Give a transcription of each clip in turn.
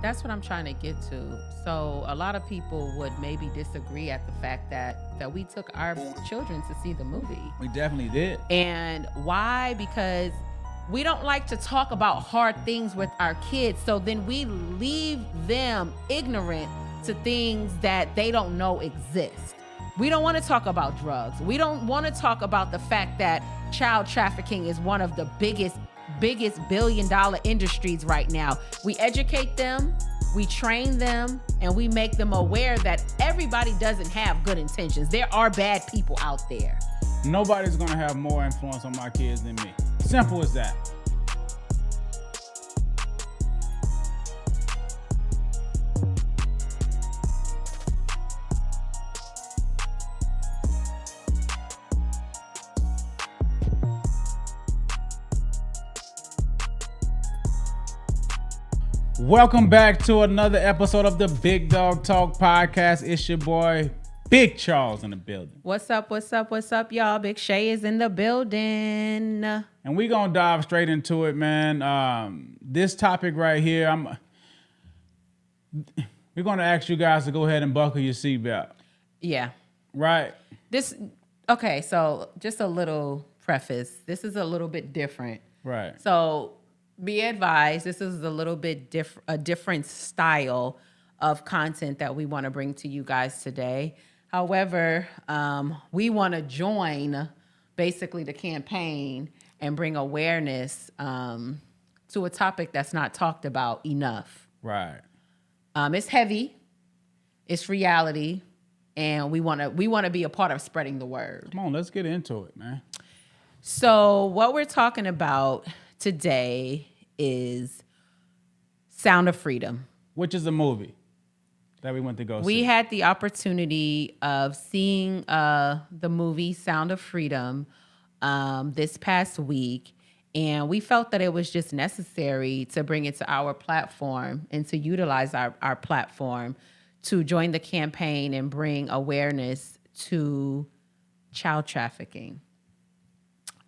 That's what I'm trying to get to. So a lot of people would maybe disagree at the fact that we took our children to see the movie. We definitely did. And why? Because we don't like to talk about hard things with our kids. So then we leave them ignorant to things that they don't know exist. We don't want to talk about drugs. We don't want to talk about the fact that child trafficking is one of the biggest billion-dollar industries right now. We educate them, we train them, and we make them aware that everybody doesn't have good intentions. There are bad people out there. Nobody's gonna have more influence on my kids than me. Simple as that. Welcome back to another episode of the Big Dog Talk podcast. It's your boy, Big Charles, in the building. What's up, y'all? Big Shay is in the building. And we're going to dive straight into it, man. This topic right here, we're going to ask you guys to go ahead and buckle your seatbelt. Yeah. Right? Okay, so just a little preface. This is a little bit different. Right. So be advised, this is a little bit a different style of content that we want to bring to you guys today. However, we want to join basically the campaign and bring awareness to a topic that's not talked about enough. Right. It's heavy, it's reality, and we want to be a part of spreading the word. Come on, let's get into it, man. So what we're talking about today is Sound of Freedom, which is a movie that we went to go see. We had the opportunity of seeing the movie Sound of Freedom this past week, and we felt that it was just necessary to bring it to our platform and to utilize our platform to join the campaign and bring awareness to child trafficking.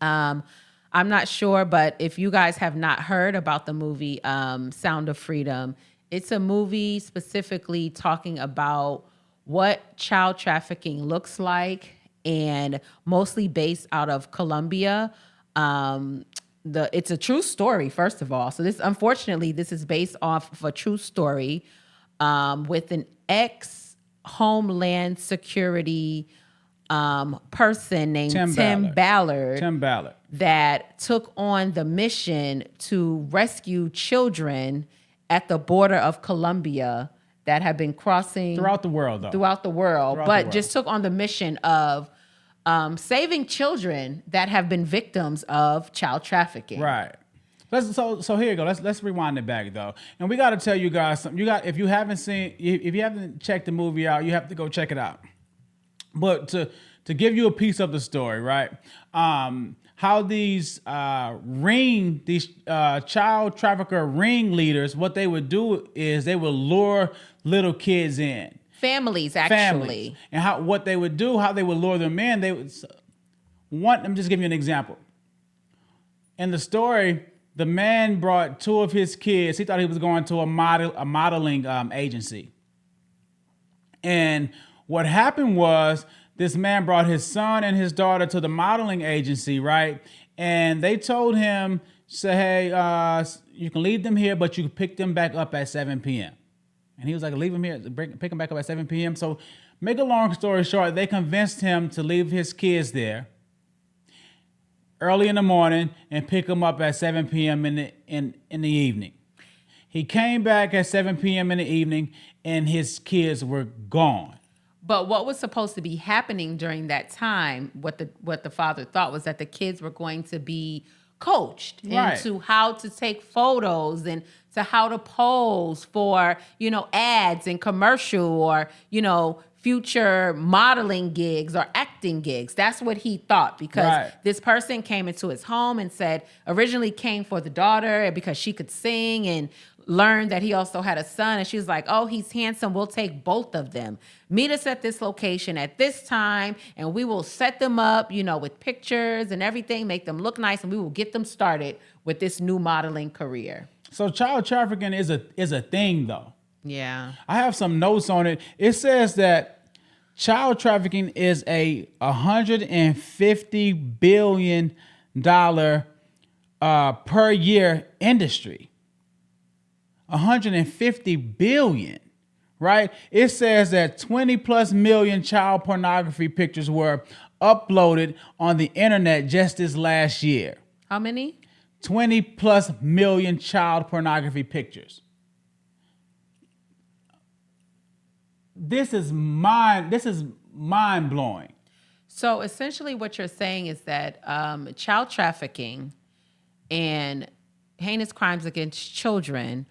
I'm not sure, but if you guys have not heard about the movie Sound of Freedom, it's a movie specifically talking about what child trafficking looks like, and mostly based out of Colombia. It's a true story, first of all. So this is based off of a true story with an ex-Homeland Security person named Tim Ballard that took on the mission to rescue children at the border of Colombia that have been crossing throughout the world, just took on the mission of saving children that have been victims of child trafficking. Right. So here you go. Let's rewind it back though, and we got to tell you guys something. If you haven't checked the movie out, you have to go check it out. But to give you a piece of the story, right? How these child trafficker ringleaders, what they would do is they would lure little kids in. Families, actually. And how they would lure them in, let me just give you an example. In the story, the man brought two of his kids. He thought he was going to a modeling agency. And what happened was this man brought his son and his daughter to the modeling agency, right? And they told him, say, hey, you can leave them here, but you can pick them back up at 7 p.m. And he was like, leave them here, pick them back up at 7 p.m. So make a long story short, they convinced him to leave his kids there early in the morning and pick them up at 7 p.m. in the evening. He came back at 7 p.m. in the evening and his kids were gone. But what was supposed to be happening during that time, what the father thought was that the kids were going to be coached into how to take photos and to how to pose for, ads and commercial or, future modeling gigs or acting gigs. That's what he thought, because this person came into his home and originally came for the daughter because she could sing, and learned that he also had a son, and she was like, oh, he's handsome, we'll take both of them. Meet us at this location at this time, and we will set them up, with pictures and everything, make them look nice, and we will get them started with this new modeling career. So child trafficking is a thing, though. Yeah. I have some notes on it. It says that child trafficking is a $150 billion per year industry. 150 billion, right? It says that 20 plus million child pornography pictures were uploaded on the internet just this last year. How many? 20 plus million child pornography pictures. This is mind blowing. So essentially what you're saying is that child trafficking and heinous crimes against children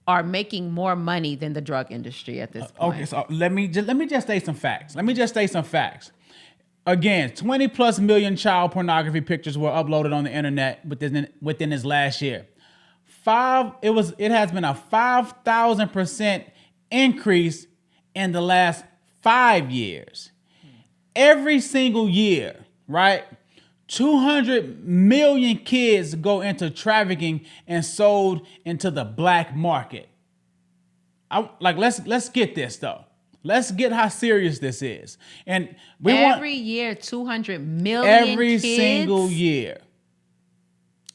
are making more money than the drug industry at this point. Okay, so let me just state some facts. Again, 20 plus million child pornography pictures were uploaded on the internet within this last year. It has been a 5,000% increase in the last 5 years. Every single year, right? 200 million kids go into trafficking and sold into the black market. Let's get this though. Let's get how serious this is. And every year, 200 million every kids?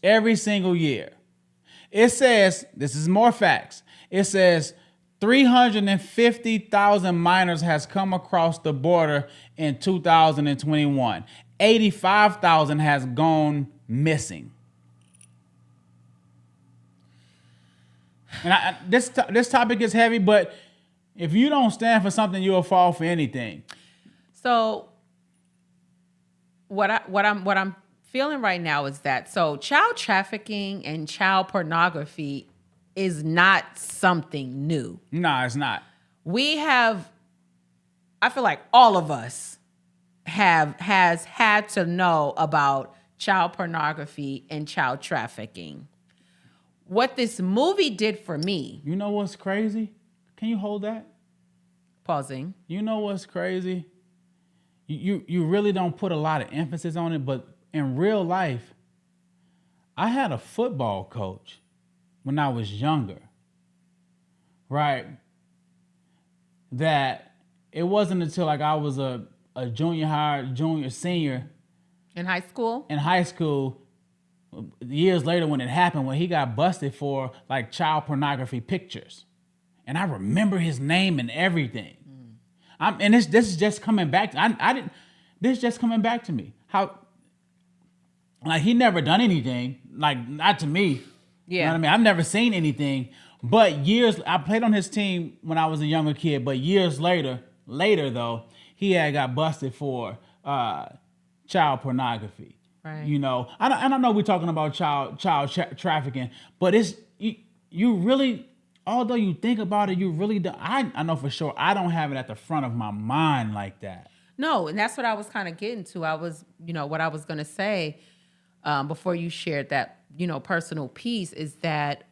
Every single year. It says, this is more facts. It says 350,000 minors has come across the border in 2021. 85,000 has gone missing. And this topic is heavy, but if you don't stand for something, you'll fall for anything. So what I'm feeling right now is that child trafficking and child pornography is not something new. No, it's not. I feel like all of us has had to know about child pornography and child trafficking. What this movie did for me. You know what's crazy? Can you hold that? Pausing. You know what's crazy? You really don't put a lot of emphasis on it, but in real life, I had a football coach when I was younger, right? That it wasn't until like I was a senior. In high school? Years later when it happened, when he got busted for like child pornography pictures. And I remember his name and everything. And this is just coming back. This is just coming back to me. How, like, he never done anything, like, not to me. Yeah. You know what I mean? I've never seen anything. But I played on his team when I was a younger kid, but years later though, he had got busted for child pornography. Right. You know, I don't know we're talking about child trafficking, but you really, although you think about it, you really don't. I know for sure I don't have it at the front of my mind like that. No, and that's what I was kind of getting to. What I was going to say before you shared that, personal piece is that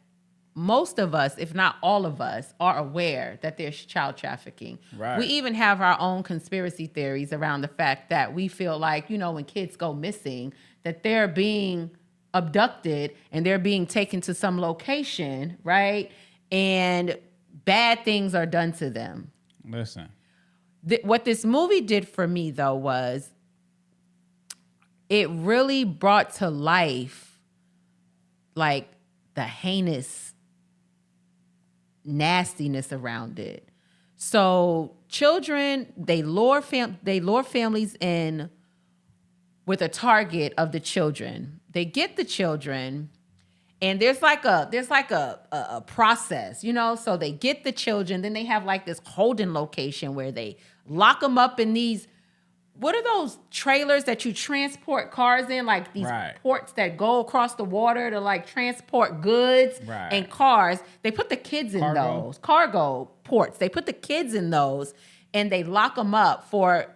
most of us, if not all of us, are aware that there's child trafficking. Right. We even have our own conspiracy theories around the fact that we feel like, when kids go missing, that they're being abducted and they're being taken to some location, right? And bad things are done to them. Listen. What this movie did for me, though, was it really brought to life, like, the heinous nastiness around it. So children, they lure families in with a target of the children. They get the children, and there's like a process, So they get the children, then they have like this holding location where they lock them up in these. What are those trailers that you transport cars in? Like these ports that go across the water to like transport goods and cars. They put the kids in those. Cargo ports. They put the kids in those and they lock them up for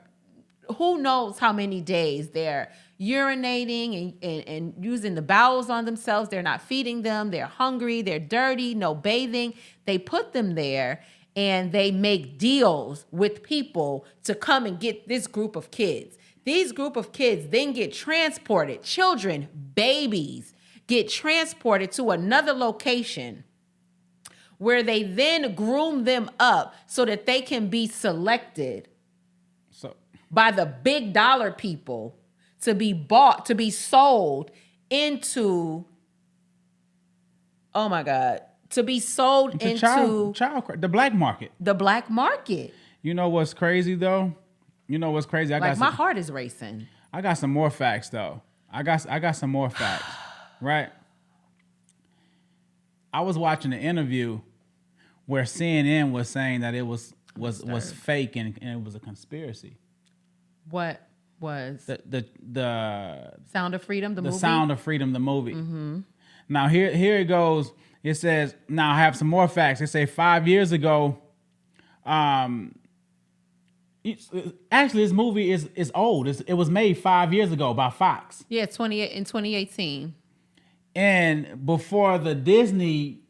who knows how many days. They're urinating and using the bowels on themselves. They're not feeding them. They're hungry. They're dirty. No bathing. They put them there. And they make deals with people to come and get this group of kids. These group of kids then get transported, children, babies, get transported to another location where they then groom them up so that they can be selected by the big dollar people to be bought, to be sold into, oh my God, to be sold into the black market. The black market. You know what's crazy though? My heart is racing. I got some more facts though. I got some more facts, right? I was watching an interview where CNN was saying that it was fake and it was a conspiracy. What was the Sound of Freedom, the movie? The Sound of Freedom, the movie. Mm-hmm. Now here it goes. It says, now I have some more facts. They say 5 years ago, actually this movie is old. It was made 5 years ago by Fox. Yeah, in 2018. And before the Disney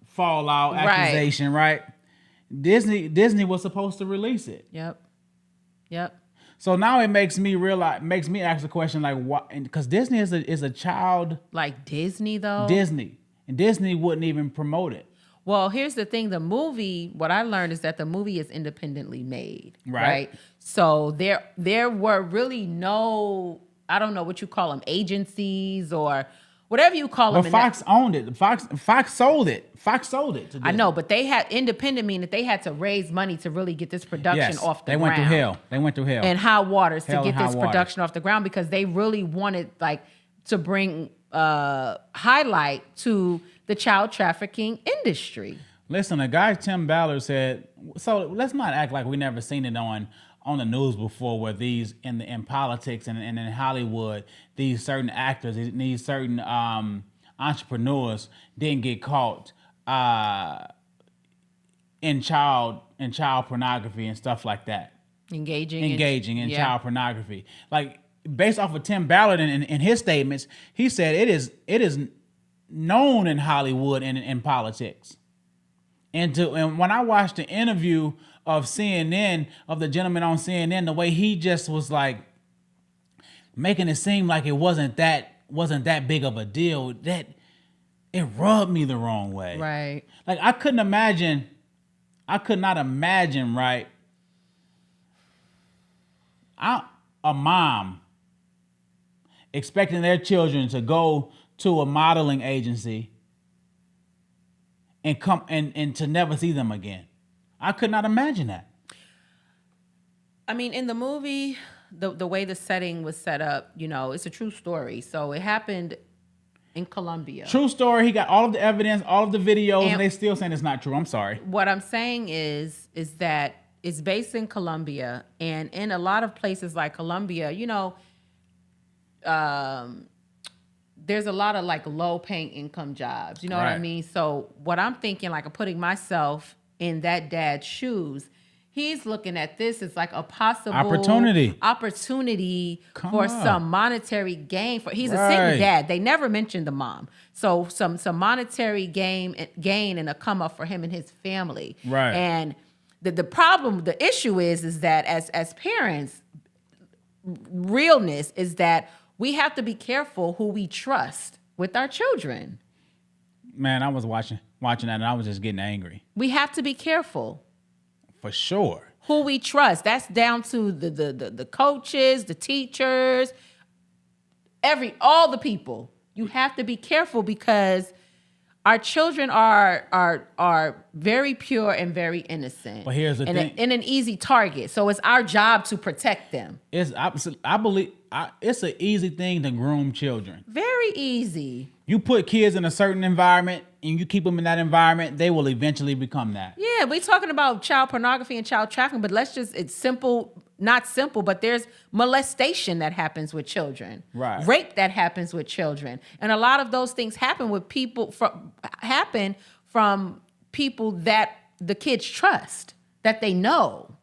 fallout accusation, right? Disney was supposed to release it. Yep. So now it makes me ask the question, like, what? Because Disney is a child. Like Disney though. And Disney wouldn't even promote it. Well, here's the thing. The movie, what I learned is that the movie is independently made. Right? So there were really no, I don't know what you call them, agencies or whatever you call them. But Fox owned it. Fox sold it. Fox sold it to Disney. I know, but they had independent, meaning that they had to raise money to really get this production off the ground. They went through hell. And high waters to get this production off the ground because they really wanted to bring highlight to the child trafficking industry. Listen, a guy, Tim Ballard, said, so let's not act like we never seen it on the news before, where these in politics and in Hollywood, these certain actors, these certain entrepreneurs didn't get caught in child pornography and stuff like that. Engaging in child pornography. Like, based off of Tim Ballard and his statements, he said it is known in Hollywood and in politics. And when I watched the interview of CNN, of the gentleman on CNN, the way he just was like making it seem like it wasn't that big of a deal, that it rubbed me the wrong way. Right. Like I could not imagine, right? A mom expecting their children to go to a modeling agency and come and to never see them again. I could not imagine that. I mean, in the movie, the way the setting was set up, it's a true story. So it happened in Colombia. True story. He got all of the evidence, all of the videos, and they still saying it's not true. I'm sorry. What I'm saying is that it's based in Colombia, and in a lot of places like Colombia, there's a lot of low paying income jobs. You know what I mean? So what I'm thinking, I'm putting myself in that dad's shoes. He's looking at this as a possible opportunity for some monetary gain. He's a single dad. They never mentioned the mom. So some monetary gain and a come up for him and his family. Right. And the issue is that as parents, realness is that we have to be careful who we trust with our children. Man, I was watching that and I was just getting angry. We have to be careful. For sure. Who we trust. That's down to the coaches, the teachers, all the people. You have to be careful because our children are very pure and very innocent. But here's the thing. And an easy target. So it's our job to protect them. I believe it's an easy thing to groom children. Very easy. You put kids in a certain environment and you keep them in that environment, they will eventually become that. Yeah, we're talking about child pornography and child trafficking, but it's simple, not simple, but there's molestation that happens with children. Right. Rape that happens with children. And a lot of those things happen with people from people that the kids trust, that they know.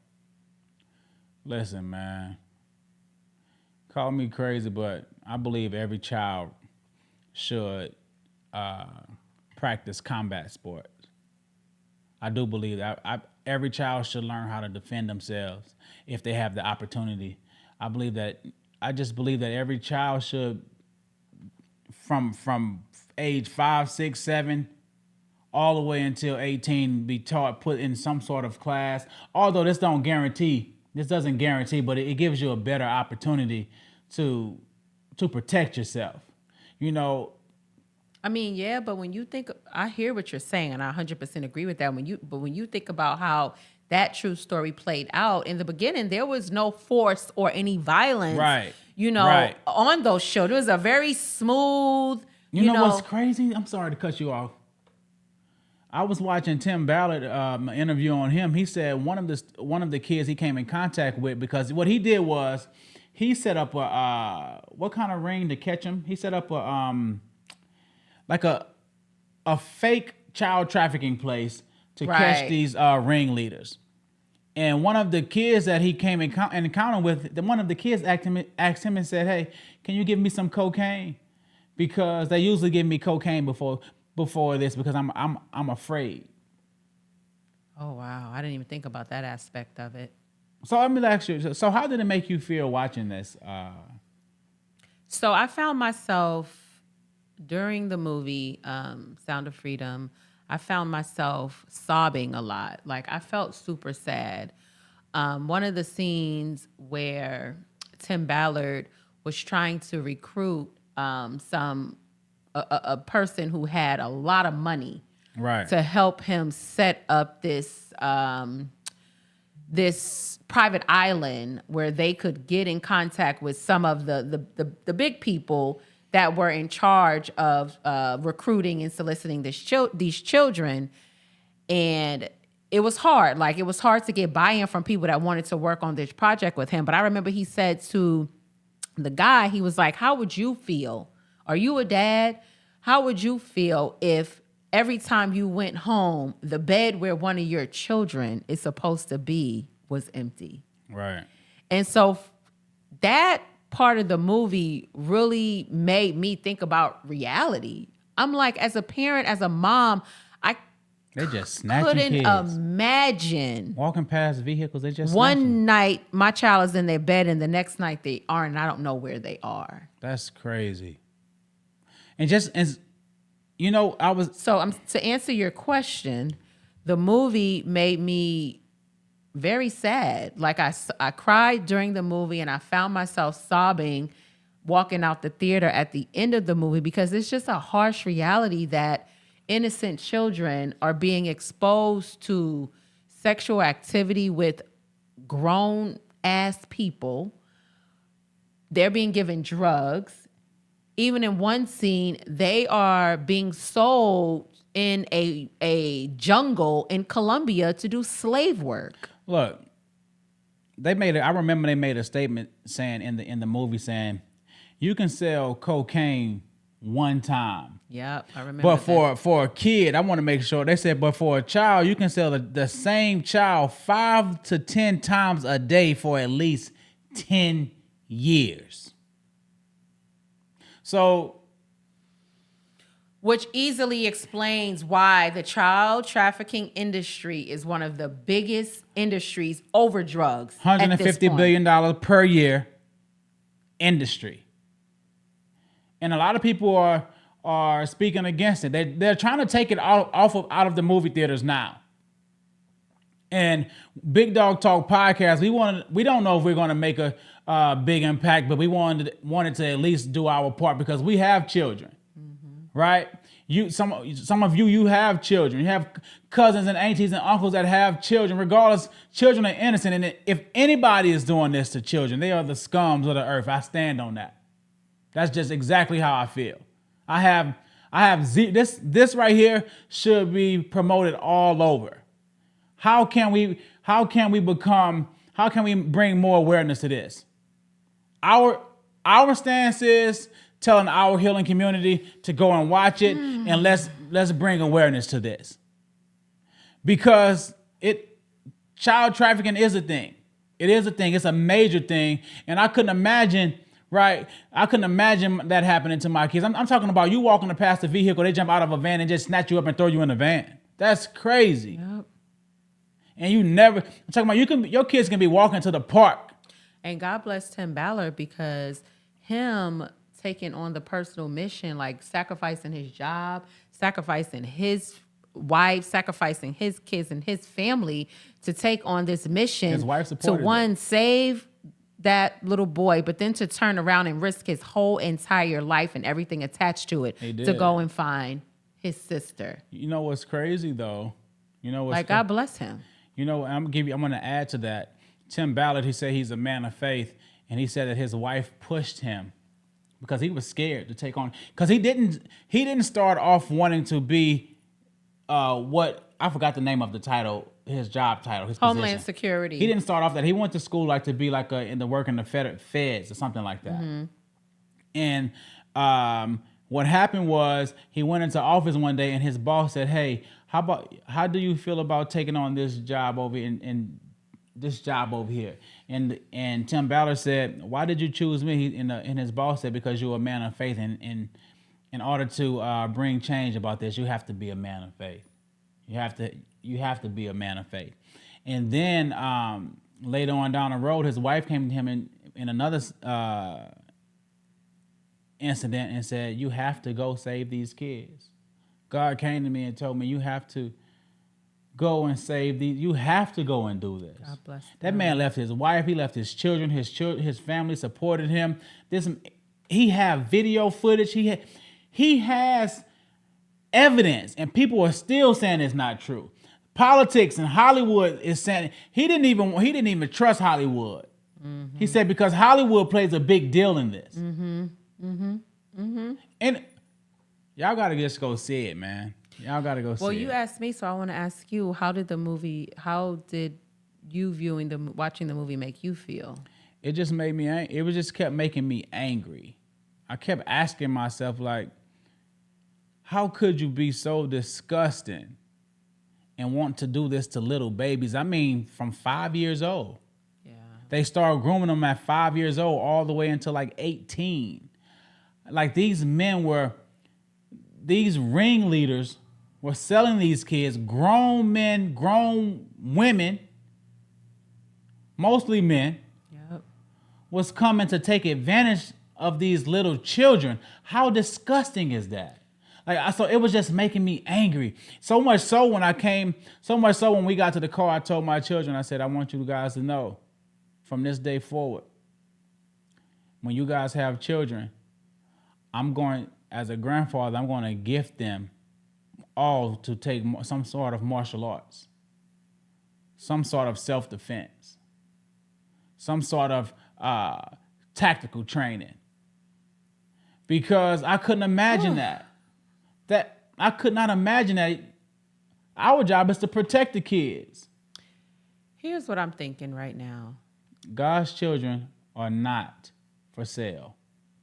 Listen, man. Call me crazy, but I believe every child should practice combat sports. I do believe that. Every child should learn how to defend themselves if they have the opportunity. I just believe that every child should, from age 5, 6, 7, all the way until 18, be taught, put in some sort of class. Although this doesn't guarantee, but it gives you a better opportunity to protect yourself. You know, I mean, yeah, but when you think, I hear what you're saying, and I 100% agree with that. When you think about how that true story played out in the beginning, there was no force or any violence, right? On those shows. It was a very smooth. You know what's crazy? I'm sorry to cut you off. I was watching Tim Ballard, an interview on him. He said one of the kids he came in contact with, because what he did was he set up what kind of ring to catch him? He set up a fake child trafficking place to catch these ringleaders. And one of the kids that he came in encounter with, one of the kids asked him and said, "Hey, can you give me some cocaine? Because they usually give me cocaine before this because I'm afraid." Oh wow, I didn't even think about that aspect of it. So let me ask you. So how did it make you feel watching this? So I found myself during the movie Sound of Freedom, I found myself sobbing a lot. Like, I felt super sad. One of the scenes where Tim Ballard was trying to recruit a person who had a lot of money, right, to help him set up this this private island where they could get in contact with some of the big people that were in charge of recruiting and soliciting these children. And it was hard. Like, it was hard to get buy-in from people that wanted to work on this project with him. But I remember he said to the guy, he was like, "How would you feel? Are you a dad? How would you feel if every time you went home, the bed where one of your children is supposed to be was empty?" Right. And so that part of the movie really made me think about reality. I'm like, as a parent, as a mom, they just snatching couldn't kids. imagine Walking past vehicles, they just one night my child is in their bed and the next night they aren't, and I don't know where they are. That's crazy. And to answer your question, the movie made me very sad. Like, I cried during the movie, and I found myself sobbing walking out the theater at the end of the movie, because it's just a harsh reality that innocent children are being exposed to sexual activity with grown ass people. They're being given drugs. Even in one scene, they are being sold in a jungle in Colombia to do slave work. Look, I remember they made a statement saying in the movie saying, you can sell cocaine one time. Yep, I remember. But for a kid, I want to make sure they said, but for a child, you can sell the same child 5 to 10 times a day for at least 10 years. So, which easily explains why the child trafficking industry is one of the biggest industries over drugs. $150 billion per year industry. And a lot of people are speaking against it. They're trying to take it out of the movie theaters now. And Big Dog Talk podcast, we don't know if we're going to make a big impact, but we wanted to at least do our part because we have children, right? Some of you have children. You have cousins and aunties and uncles that have children. Regardless, children are innocent, and if anybody is doing this to children, they are the scums of the earth. I stand on that. That's just exactly how I feel. I have this right here should be promoted all over. How can we bring more awareness to this? Our stance is telling our healing community to go and watch it, and let's bring awareness to this. Because child trafficking is a thing. It is a thing. It's a major thing. And I couldn't imagine, right? I couldn't imagine that happening to my kids. I'm talking about you walking past a vehicle, they jump out of a van and just snatch you up and throw you in the van. That's crazy. Yep. And I'm talking about your kids can be walking to the park. And God bless Tim Ballard, because him taking on the personal mission, like sacrificing his job, sacrificing his wife, sacrificing his kids and his family to take on this mission. His wife to supported it. save that little boy, but then to turn around and risk his whole entire life and everything attached to it to go and find his sister. You know what's crazy though? You know what's God bless him. You know, I'm going to add to that. Tim Ballard, he said he's a man of faith, and he said that his wife pushed him because he was scared to take on. Because he didn't start off wanting to be what I forgot the name of the title, his job title, his Homeland position. Security. He didn't start off that. He went to school like to be like in the work in the feds or something like that. And what happened was he went into office one day, and his boss said, "Hey, how do you feel about taking on this job over in this job over here?" And Tim Ballard said, "Why did you choose me?" And his boss said, "Because you're a man of faith, and in order to bring change about this, you have to be a man of faith. You have to be a man of faith." And then later on down the road, his wife came to him in another incident and said, "You have to go save these kids. God came to me and told me you have to go and save these. You have to go and do this." God bless them. That man left his wife. He left his children. His family supported him. He have video footage. He has evidence, and people are still saying it's not true. Politics and Hollywood is saying he didn't even trust Hollywood. Mm-hmm. He said because Hollywood plays a big deal in this. Mm-hmm. Mm-hmm. Mm-hmm. And y'all gotta just go see it, man. Y'all gotta go see it. Well, you asked me, so I want to ask you: how did you watching the movie make you feel? It just made me. It just kept making me angry. I kept asking myself, like, how could you be so disgusting and want to do this to little babies? I mean, from 5 years old. Yeah. They started grooming them at 5 years old, all the way until like 18. Like these ringleaders were selling these kids, grown men, grown women, mostly men, was coming to take advantage of these little children. How disgusting is that? So it was just making me angry. So much so when we got to the car, I told my children, I said, I want you guys to know from this day forward, when you guys have children, as a grandfather, I'm going to gift them all to take some sort of martial arts, some sort of self-defense, some sort of tactical training. Because I couldn't imagine I could not imagine that our job is to protect the kids. Here's what I'm thinking right now. God's children are not for sale,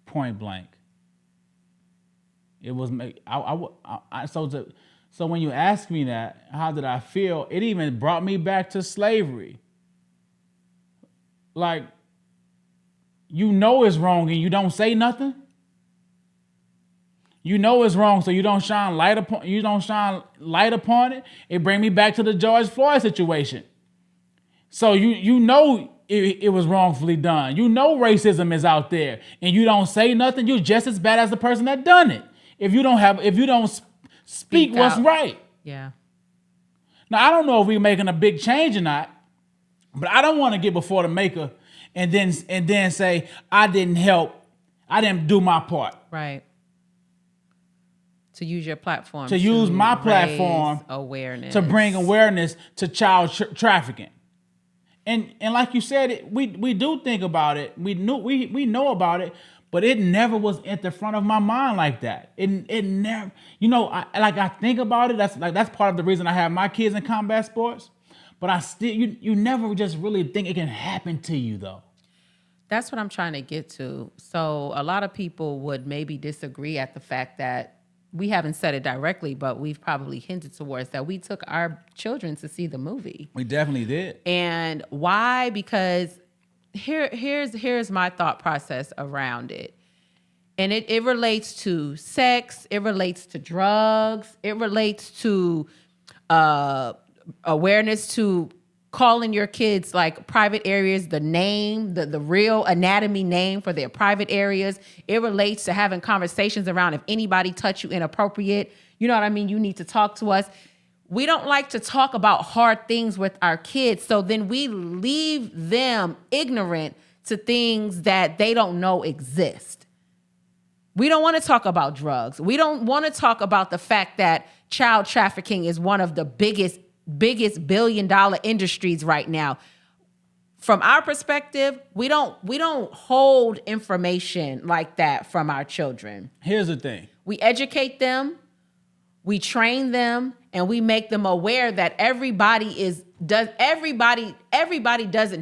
point blank. It was so when you ask me that, how did I feel? It even brought me back to slavery. Like, you know it's wrong and you don't say nothing. You know it's wrong, so you don't shine light upon it. It bring me back to the George Floyd situation. So you know it was wrongfully done. You know racism is out there, and you don't say nothing. You're just as bad as the person that done it. If you don't speak what's right. Yeah. Now I don't know if we're making a big change or not, but I don't want to get before the maker and then say I didn't help, I didn't do my part. Right. To use your platform. To use my platform awareness. To bring awareness to child trafficking. And like you said, we do think about it. We know about it, but it never was at the front of my mind like that. It never, I think about it. That's part of the reason I have my kids in combat sports. But I still, you never just really think it can happen to you though. That's what I'm trying to get to. So a lot of people would maybe disagree at the fact that we haven't said it directly, but we've probably hinted towards that we took our children to see the movie. We definitely did. And why? Because here's my thought process around it. And it relates to sex, it relates to drugs, it relates to awareness to calling your kids like private areas, the name, the real anatomy name for their private areas. It relates to having conversations around if anybody touch you inappropriate. You know what I mean? You need to talk to us. We don't like to talk about hard things with our kids. So then we leave them ignorant to things that they don't know exist. We don't want to talk about drugs. We don't want to talk about the fact that child trafficking is one of the biggest billion-dollar industries right now. From our perspective, we don't hold information like that from our children. Here's the thing. We educate them, we train them, and we make them aware that everybody doesn't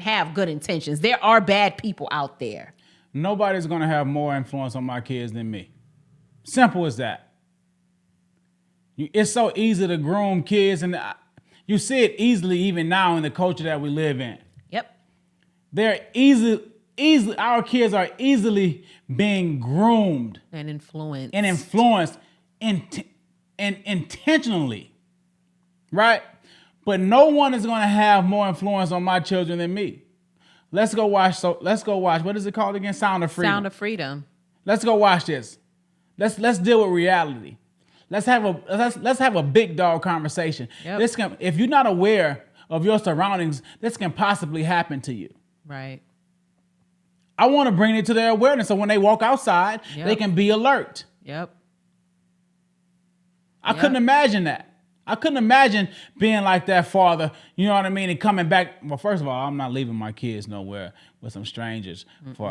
have good intentions. There are bad people out there. Nobody's going to have more influence on my kids than me. Simple as that. It's so easy to groom kids, and you see it easily even now in the culture that we live in. Yep. They're our kids are easily being groomed and influenced intentionally, right? But no one is going to have more influence on my children than me. Let's go watch. What is it called again? Sound of Freedom. Sound of Freedom. Let's go watch this. Let's deal with reality. Let's have a big dog conversation. Yep. If you're not aware of your surroundings, this can possibly happen to you. Right. I want to bring it to their awareness so when they walk outside, Yep. they can be alert. Yep. I couldn't imagine that. I couldn't imagine being like that father, you know what I mean, and coming back. Well, first of all, I'm not leaving my kids nowhere with some strangers for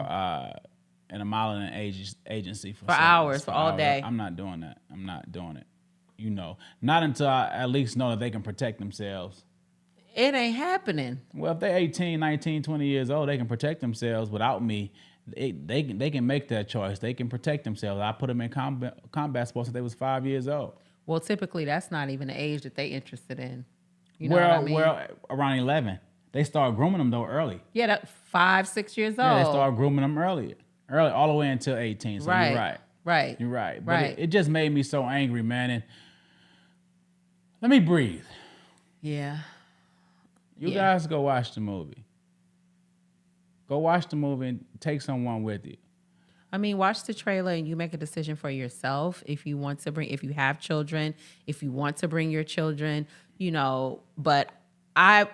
in a modeling agency for hours, for all day. I'm not doing that. I'm not doing it. You know, not until I at least know that they can protect themselves. It ain't happening. Well, if they're 18, 19, 20 years old, they can protect themselves without me. They can make that choice. They can protect themselves. I put them in combat sports since they was 5 years old. Well, typically that's not even the age that they interested in. You know what I mean? Well, around 11. They start grooming them though early. Yeah, that 5, 6 years old. Yeah, they start grooming them early, all the way until 18. So right. You're right. Right. You're right. But right. It just made me so angry, man. And let me breathe. Yeah. You guys go watch the movie. Go watch the movie and take someone with you. I mean, watch the trailer and you make a decision for yourself if you have children, if you want to bring your children, you know, but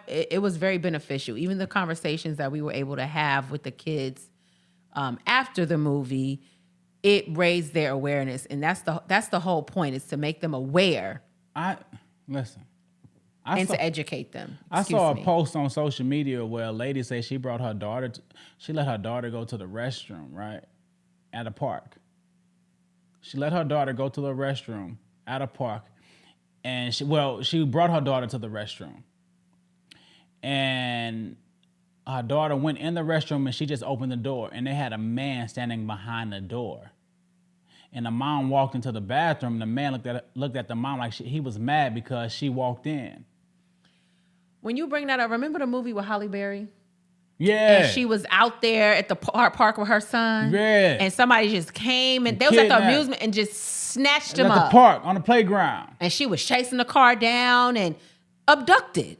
it was very beneficial. Even the conversations that we were able to have with the kids after the movie, it raised their awareness. And that's the whole point, is to make them aware. To educate them. I saw a post on social media where a lady said she let her daughter go to the restroom, right? At a park. She let her daughter go to the restroom at a park. And she brought her daughter to the restroom. And her daughter went in the restroom and she just opened the door. And they had a man standing behind the door. And the mom walked into the bathroom. And the man looked at the mom like he was mad because she walked in. When you bring that up, remember the movie with Halle Berry? Yeah. And she was out there at the park with her son. Yeah. And somebody just came and they was at the amusement and just snatched him up. At the park, on the playground. And she was chasing the car down and abducted.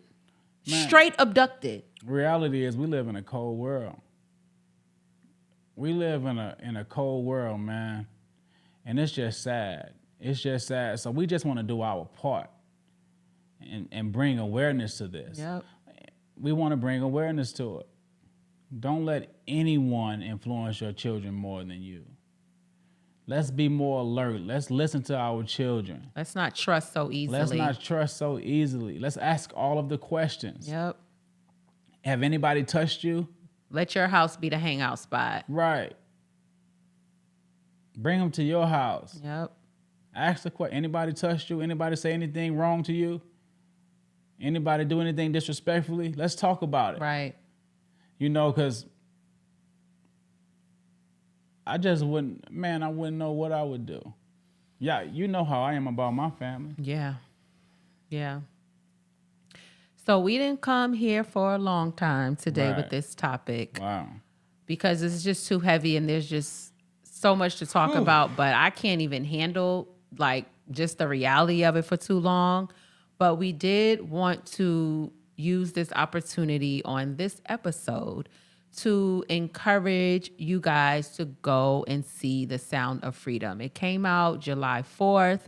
Man. Straight abducted. Reality is we live in a cold world. We live in a cold world, man. And it's just sad. It's just sad. So we just want to do our part and bring awareness to this. Yep. We want to bring awareness to it. Don't let anyone influence your children more than you. Let's be more alert. Let's listen to our children. Let's not trust so easily. Let's ask all of the questions. Yep. Have anybody touched you? Let your house be the hangout spot. Right. Bring them to your house. Yep. Ask the question. Anybody touched you? Anybody say anything wrong to you? Anybody do anything disrespectfully? Let's talk about it. Right. You know, because I wouldn't know what I would do. Yeah, you know how I am about my family. Yeah. Yeah. So we didn't come here for a long time today with this topic. Wow. Because it's just too heavy and there's just so much to talk about, but I can't even handle just the reality of it for too long. But we did want to use this opportunity on this episode to encourage you guys to go and see The Sound of Freedom. It came out July 4th.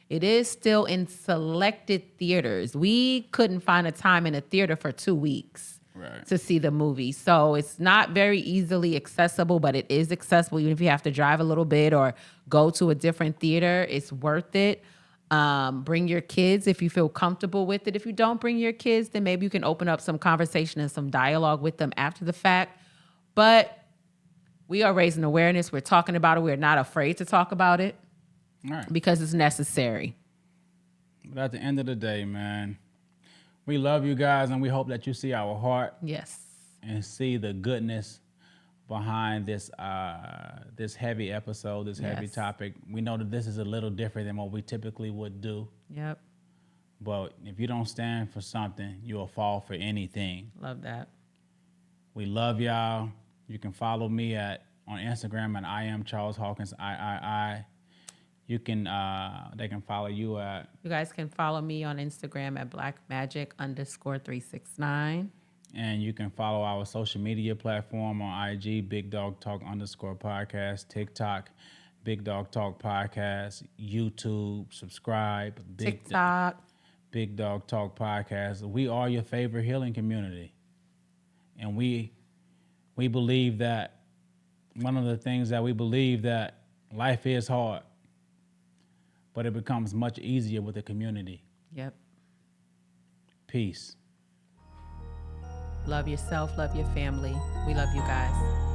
It is still in selected theaters. We couldn't find a time in a theater for 2 weeks to see the movie. So it's not very easily accessible, but it is accessible even if you have to drive a little bit or go to a different theater. It's worth it. Bring your kids if you feel comfortable with it. If you don't bring your kids, then maybe you can open up some conversation and some dialogue with them after the fact. But we are raising awareness. We're talking about it. We're not afraid to talk about it because it's necessary. But at the end of the day, man, we love you guys and we hope that you see our heart. Yes. And see the goodness behind this this heavy episode, this heavy topic. We know that this is a little different than what we typically would do. Yep. But if you don't stand for something, you'll fall for anything. Love that. We love y'all. You can follow me on Instagram at I am Charles Hawkins III. You can they can follow you at. You guys can follow me on Instagram at blackmagic_369. And you can follow our social media platform on IG, Big Dog Talk _podcast, TikTok, Big Dog Talk Podcast, YouTube, subscribe, TikTok, Big Dog Talk Podcast. We are your favorite healing community. And we believe that one of the things that we believe that life is hard, but it becomes much easier with the community. Yep. Peace. Love yourself, love your family. We love you guys.